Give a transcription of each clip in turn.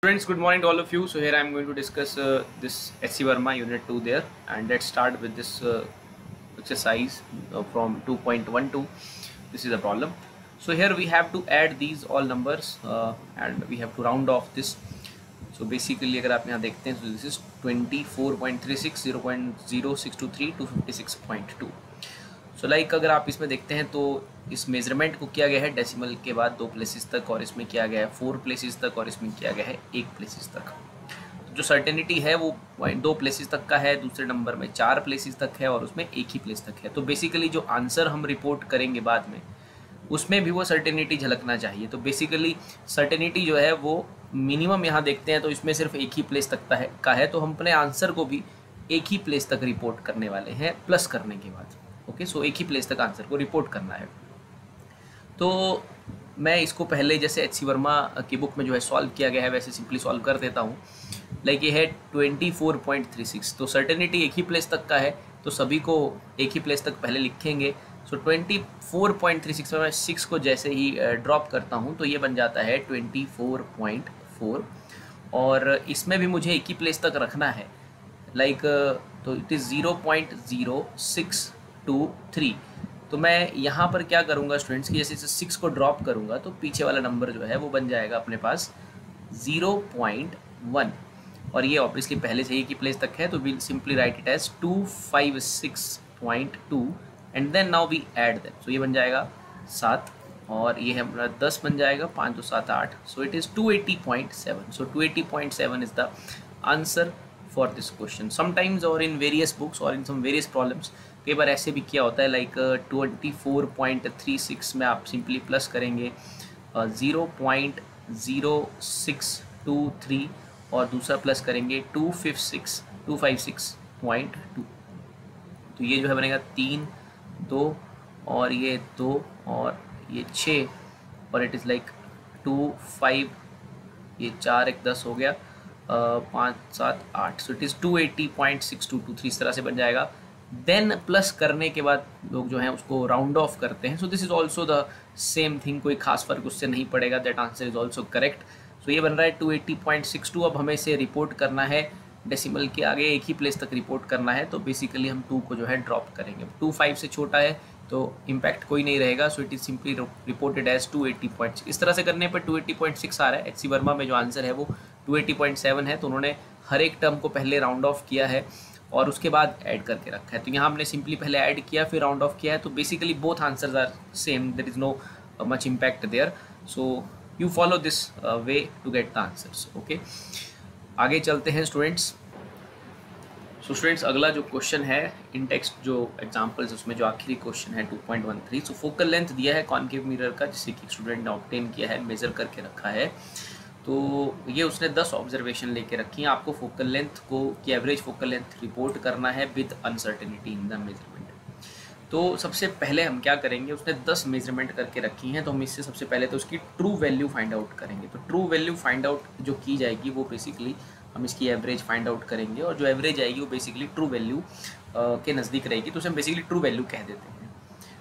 Students, good morning to all of you. So here I am going to discuss this SC Verma Unit 2 there, and let's start with this exercise from 2.12. This is a problem. So here we have to add these all numbers and we have to round off this. So basically अगर आप यहाँ देखते हैं तो this is 24.36, 0.0623 to 56.2. So like अगर आप इसमें देखते हैं तो इस मेजरमेंट को किया गया है डेसिमल के बाद 2 प्लेसेस तक, और इसमें किया गया है 4 प्लेसेस तक, और इसमें किया गया है 1 प्लेसेस तक। तो जो सर्टेनिटी है वो 2 प्लेसेस तक का है, दूसरे नंबर में 4 प्लेसेस तक है, और उसमें 1 ही प्लेस तक है। तो बेसिकली जो आंसर हम रिपोर्ट करेंगे बाद में उसमें भी वो सर्टेनिटी झलकना चाहिए। तो बेसिकली सर्टेनिटी जो है वो मिनिमम यहाँ देखते हैं तो इसमें सिर्फ 1 ही प्लेस तक का है, तो हम अपने आंसर को भी 1 ही प्लेस तक रिपोर्ट करने वाले हैं प्लस करने के बाद। ओके, सो 1 ही प्लेस तक आंसर को रिपोर्ट करना है। तो मैं इसको पहले जैसे एचसी वर्मा की बुक में जो है सॉल्व किया गया है वैसे सिंपली सॉल्व कर देता हूँ। लाइक ये है 24.36, तो सर्टेनिटी 1 ही प्लेस तक का है तो सभी को 1 ही प्लेस तक पहले लिखेंगे। सो 24.36 में मैं 6 को जैसे ही ड्रॉप करता हूँ तो ये बन जाता है 24.4, और इसमें भी मुझे 1 ही प्लेस तक रखना है। लाइक तो इट इज़ 0.0623। तो मैं यहाँ पर क्या करूँगा स्टूडेंट्स कि जैसे 6 को ड्रॉप करूँगा तो पीछे वाला नंबर जो है वो बन जाएगा अपने पास 0.1, और ये ऑब्वियसली पहले से ही की प्लेस तक है तो will simply write it as 256.2 and then now we add that. So ये बन जाएगा 7, और ये है हमारा 10 बन जाएगा, 5 2 7 8। सो it is 280.7। So 280.7 is the answer for this question. Sometimes और इन वेरियस बुक्स और इन सम वेरियस प्रॉब्लम्स कई बार ऐसे भी किया होता है, लाइक 24.36 में आप सिंपली प्लस करेंगे 0.0623 और दूसरा प्लस करेंगे 256.2। तो ये जो है बनेगा 3 2 और ये 2 और ये 6, और इट इज़ लाइक 2 5, ये 4 1 10 हो गया, 5 7 8। सो इट इज़ 280.6223 इस तरह से बन जाएगा। देन प्लस करने के बाद लोग जो हैं उसको राउंड ऑफ करते हैं। So this is also the same thing, कोई खास फर्क उससे नहीं पड़ेगा। That answer is also correct. So ये बन रहा है 280.62। अब हमें इसे रिपोर्ट करना है डेसिमल के आगे 1 ही प्लेस तक रिपोर्ट करना है, तो बेसिकली हम 2 को जो है ड्रॉप करेंगे। 2 5 से छोटा है तो इम्पैक्ट कोई नहीं रहेगा। So it is simply reported as 280.6। इस तरह से करने पर 280.6 आ रहा है। एचसी वर्मा में जो आंसर है वो 280.7 है, तो उन्होंने हर एक टर्म को पहले राउंड ऑफ किया है और उसके बाद ऐड करके रखा है। तो यहाँ हमने सिंपली पहले ऐड किया फिर राउंड ऑफ किया है, तो basically both answers are same, there is no much impact there. So you follow this way to get the answers. Okay, आगे चलते हैं स्टूडेंट्स। सो स्टूडेंट्स, अगला जो क्वेश्चन है इन टेक्स्ट जो एग्जाम्पल्स उसमें जो आखिरी क्वेश्चन है 2.13। सो फोकल लेंथ दिया है कॉनकेव मिरर का, जिससे कि स्टूडेंट ने ऑब्टेन किया है, मेजर करके रखा है। तो ये उसने 10 ऑब्जर्वेशन लेके रखी हैं। आपको फोकल लेंथ को की एवरेज फोकल लेंथ रिपोर्ट करना है with uncertainty in the measurement. तो सबसे पहले हम क्या करेंगे, उसने 10 मेजरमेंट करके रखी हैं, तो हम इससे सबसे पहले तो उसकी ट्रू वैल्यू फाइंड आउट करेंगे। तो ट्रू वैल्यू फाइंड आउट जो की जाएगी वो बेसिकली हम इसकी एवरेज फाइंड आउट करेंगे, और जो एवरेज आएगी वो बेसिकली ट्रू वैल्यू के नज़दीक रहेगी, तो उसे हम बेसिकली ट्रू वैल्यू कह देते हैं।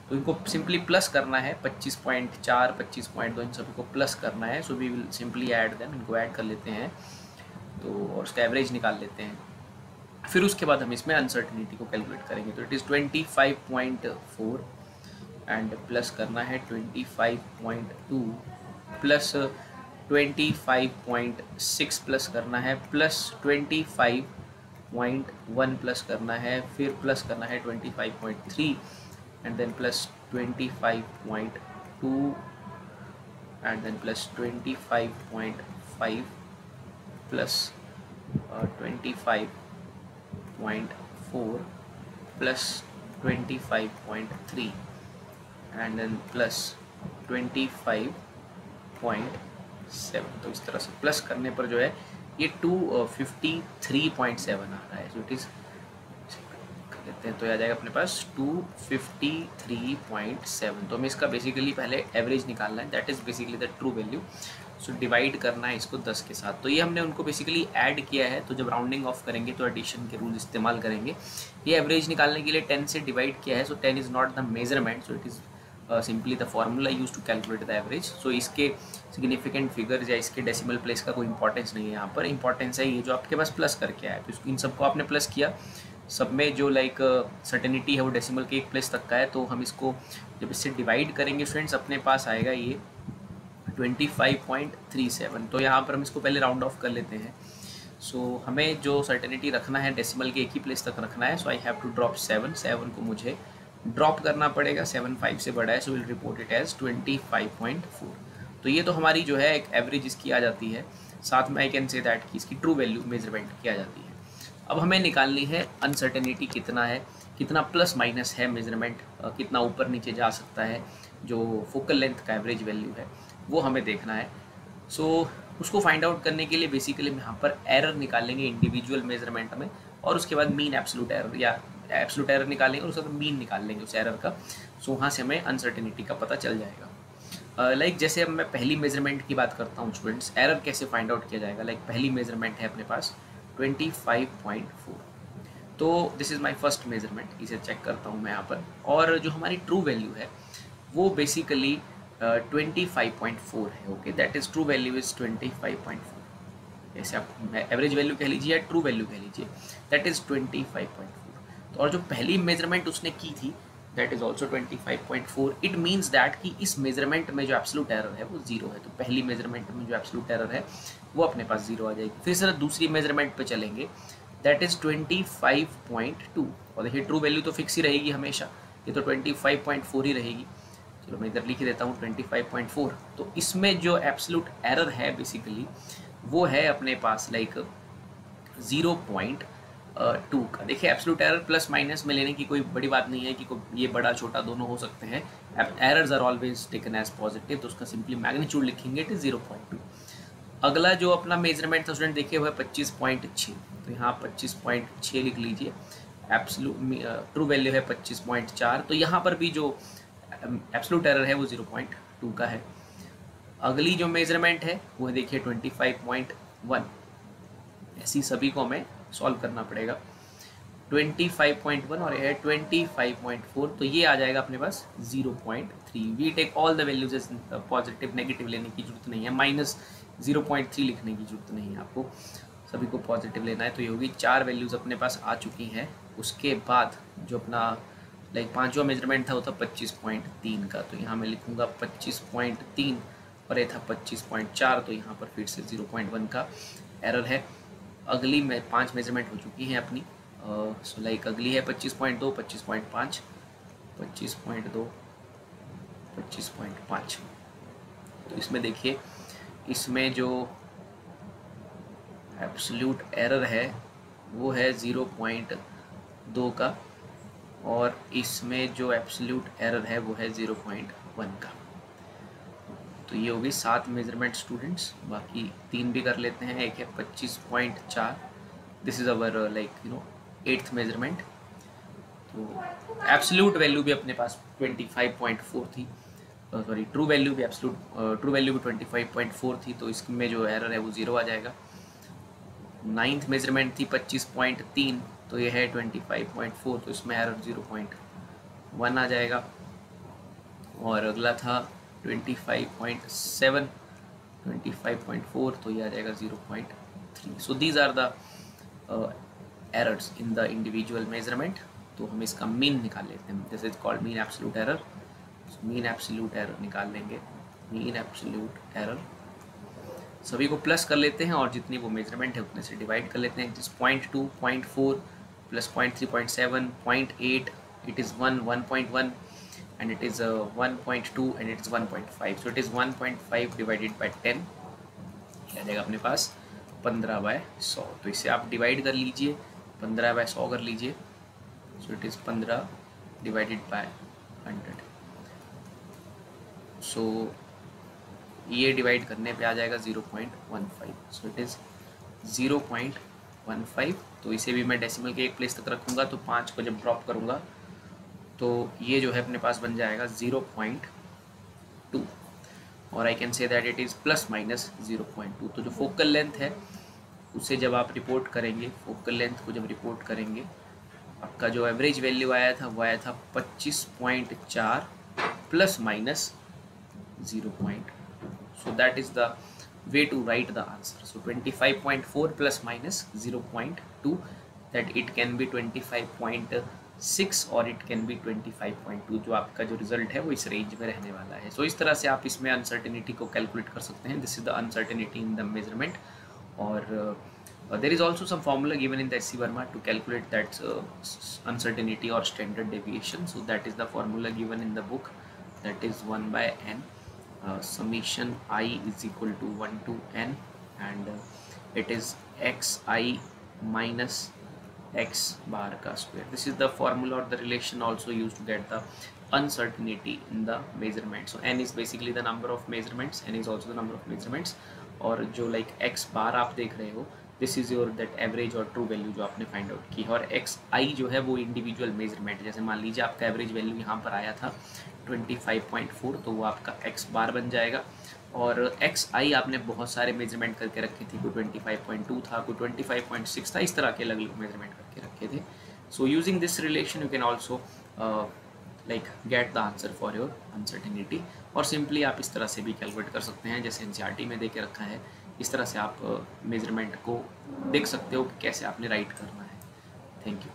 तो इनको सिंपली प्लस करना है, 25.4 25.2 इन सभी को प्लस करना है। So we will simply add them, इनको ऐड कर लेते हैं तो, और उसका एवरेज निकाल लेते हैं। फिर उसके बाद हम इसमें अनसर्टेनिटी को कैलकुलेट करेंगे। तो इट इज़ 25.4 एंड प्लस करना है 25.2 प्लस 25.6 प्लस करना है प्लस 25.1 प्लस करना है, फिर प्लस करना है 25.3 and then plus 25.2 and then plus 25.5 plus 25.4 plus 25.3 and then plus 25.7। तो इस तरह से प्लस करने पर जो है ये 253.7 आ रहा है। सो इट इज़ लेते हैं तो आ जाएगा अपने पास 253.7। तो हमें इसका बेसिकली पहले एवरेज निकालना है, that is basically the true value. So divide करना है इसको 10 के साथ। तो ये हमने उनको बेसिकली ऐड किया है, तो जब राउंडिंग ऑफ करेंगे तो एडिशन के रूल इस्तेमाल करेंगे। ये एवरेज निकालने के लिए 10 से डिवाइड किया है। So 10 is not the measurement, so it is simply the formula use to calculate the average. So इसके सिग्निफिकेंट फिगर्स या इसके डेसिमल प्लेस का कोई इंपॉर्टेंस नहीं है यहाँ पर। इंपॉर्टेंस है ये जो आपके पास प्लस करके आया, तो इन सबको आपने प्लस किया, सब में जो लाइक सर्टेनिटी है वो डेसिमल के एक प्लेस तक का है, तो हम इसको जब इससे डिवाइड करेंगे फ्रेंड्स अपने पास आएगा ये 25.37। तो यहाँ पर हम इसको पहले राउंड ऑफ कर लेते हैं। सो हमें जो सर्टेनिटी रखना है डेसिमल के एक ही प्लेस तक रखना है। सो आई हैव टू ड्रॉप 7 को मुझे ड्रॉप करना पड़ेगा, 7 5 से बड़ा है, so will report it as 25.4। तो ये तो हमारी जो है एक एवरेज इसकी आ जाती है। साथ में आई कैन से दैट कि इसकी ट्रू वैल्यू मेजरमेंट की आ जाती है। अब हमें निकालनी है अनसर्टेनिटी कितना है, कितना प्लस माइनस है मेजरमेंट, कितना ऊपर नीचे जा सकता है, जो फोकल लेंथ का एवरेज वैल्यू है वो हमें देखना है। सो उसको फाइंड आउट करने के लिए बेसिकली हम यहाँ पर एरर निकालेंगे इंडिविजुअल मेजरमेंट में, और उसके बाद मीन एब्सोल्यूट एरर या एब्सोल्यूट एरर निकालेंगे और उसके बाद मीन निकाल लेंगे उस एरर का। सो वहाँ से हमें अनसर्टेनिटी का पता चल जाएगा। लाइक जैसे अब मैं पहली मेजरमेंट की बात करता हूँ स्टूडेंट्स, एरर कैसे फाइंड आउट किया जाएगा। लाइक पहली मेजरमेंट है अपने पास 25.4, तो this is my first measurement, इसे चेक करता हूँ मैं यहाँ पर। और जो हमारी ट्रू वैल्यू है वो बेसिकली 25.4 है। Okay, that is true value is 25.4। जैसे आप एवरेज वैल्यू कह लीजिए या ट्रू वैल्यू कह लीजिए, दैट इज़ 25.4। तो और जो पहली मेजरमेंट उसने की थी that is also 25.4। It means that कि इस मेजरमेंट में जो एब्सोल्यूट एरर है वो जीरो है। तो पहली मेजरमेंट में जो एब्सोल्यूट एरर है वो अपने पास जीरो आ जाएगी। फिर सर दूसरी मेजरमेंट पे चलेंगे, दैट इज़ 25.2। और देखिए ट्रू वैल्यू तो फिक्स ही रहेगी हमेशा, ये तो 25.4 ही रहेगी। चलो मैं इधर लिख देता हूँ 25.4। तो इसमें जो एब्सोल्यूट एरर है बेसिकली वो है अपने पास लाइक 0.2 का। देखिए एब्सोल्यूट एरर प्लस माइनस में लेने की कोई बड़ी बात नहीं है कि ये बड़ा छोटा दोनों हो सकते हैं। Errors are always taken as positive, तो उसका सिंपली मैग्नीट्यूड लिखेंगे इट इज 0.2। अगला जो अपना मेजरमेंट था स्टूडेंट देखिए वो है 25.6, तो यहाँ 25.6 लिख लीजिए। एब्सोल्यूट ट्रू वैल्यू है 25.4, तो यहाँ पर भी जो एब्सोल्यूट एरर है वो 0.2 का है। अगली जो मेजरमेंट है वो देखिए 25.1। ऐसी सभी को हमें सॉल्व करना पड़ेगा। 25.1 और ये है 25.4, तो ये आ जाएगा अपने पास 0.3। We take all the values as positive, negative लेने की जरूरत नहीं है, माइनस 0.3 लिखने की जरूरत नहीं है आपको, सभी को पॉजिटिव लेना है। तो ये होगी 4 वैल्यूज़ अपने पास आ चुकी हैं। उसके बाद जो अपना लाइक पांचवा मेजरमेंट था वो था 25.3 का, तो यहाँ मैं लिखूँगा 25.3 और ये था 25.4, तो यहाँ पर फिर से 0.1 का एरर है। अगली में 5 मेजरमेंट हो चुकी हैं अपनी। सो लाइक अगली है 25.2, 25.5, 25.2, 25.5। तो इसमें देखिए इसमें जो एब्सोल्यूट एरर है वो है 0.2 का, और इसमें जो एब्सोल्यूट एरर है वो है 0.1 का। तो ये होगी 7 मेजरमेंट स्टूडेंट्स। बाकी 3 भी कर लेते हैं। एक है 25.4, this is our like 8th measurement. तो एब्सोल्यूट वैल्यू भी अपने पास 25.4 थी, सॉरी ट्रू वैल्यू भी 25.4 थी, तो इसमें जो एरर है वो 0 आ जाएगा। 9th मेजरमेंट थी 25.3, तो ये है 25.4, तो इसमें एरर 0.1 आ जाएगा। और अगला था 25.7, 25.4, तो ये आ जाएगा 0.3। So these are the errors in the individual measurement. तो हम इसका मीन निकाल लेते हैं, this is called mean absolute error. Mean absolute error निकाल लेंगे। मीन एब्सोल्यूट एरर सभी को प्लस कर लेते हैं और जितनी वो मेजरमेंट है उतने से डिवाइड कर लेते हैं। It is 0.2, 0.4 plus 0.3, 0.7, 0.8, it is 1, 1.1 and it is 1.2 and it is 1.5, so it is 1.5 divided by 10, आ जाएगा अपने पास 15/100। तो इसे आप डिवाइड कर लीजिए, 15/100 कर लीजिए, so it is 15 divided by 100। so ये डिवाइड करने पे आ जाएगा 0.15, so it is 0.15। तो इसे भी मैं डेसिमल के एक प्लेस तक रखूँगा, तो 5 को जब ड्रॉप करूँगा तो ये जो है अपने पास बन जाएगा 0.2, और I can say that it is plus minus 0.2। तो जो फोकल लेंथ है उसे जब आप रिपोर्ट करेंगे, फोकल लेंथ को जब रिपोर्ट करेंगे, आपका जो एवरेज वैल्यू आया था वो आया था 25.4 plus minus 0.2. So that is the way to write the answer. So 25.4 plus minus 0.2, that it can be 25.6 और it can be 25.2. जो आपका जो रिजल्ट है वो इस रेंज में रहने वाला है. So इस तरह से आप इसमें अनसर्टेनिटी को कैलकुलेट कर सकते हैं. This is the uncertainty in the measurement. और there is also some formula given in the SC Verma to calculate that uncertainty or standard deviation. So that is the formula given in the book, that is 1 by n summation I is equal to 1 to n, and it is xi minus x bar ka square. This is the formula or the relation also used to get the uncertainty in the measurement. So n is basically the number of measurements, n is also the number of measurements, और जो like x bar आप देख रहे हो, this is your that average और true value जो आपने find out की है, और एक्स आई जो है वो इंडिविजुअल मेजरमेंट. जैसे मान लीजिए आपका एवरेज वैल्यू यहाँ पर आया था 25.4, तो वो आपका एक्स बार बन जाएगा. और एक्स आई आपने बहुत सारे मेजरमेंट करके रखे थे, कोई 25.2 था, कोई 25.6 था, इस तरह के अलग अलग मेजरमेंट करके रखे थे. So using this relation you can also like get the answer for your uncertainty. और सिंपली आप इस तरह से भी कैलकुलेट कर सकते हैं, जैसे एनसीईआरटी में दे के रखा है. इस तरह से आप मेजरमेंट को देख सकते हो कि कैसे आपने राइट करना है. Thank you.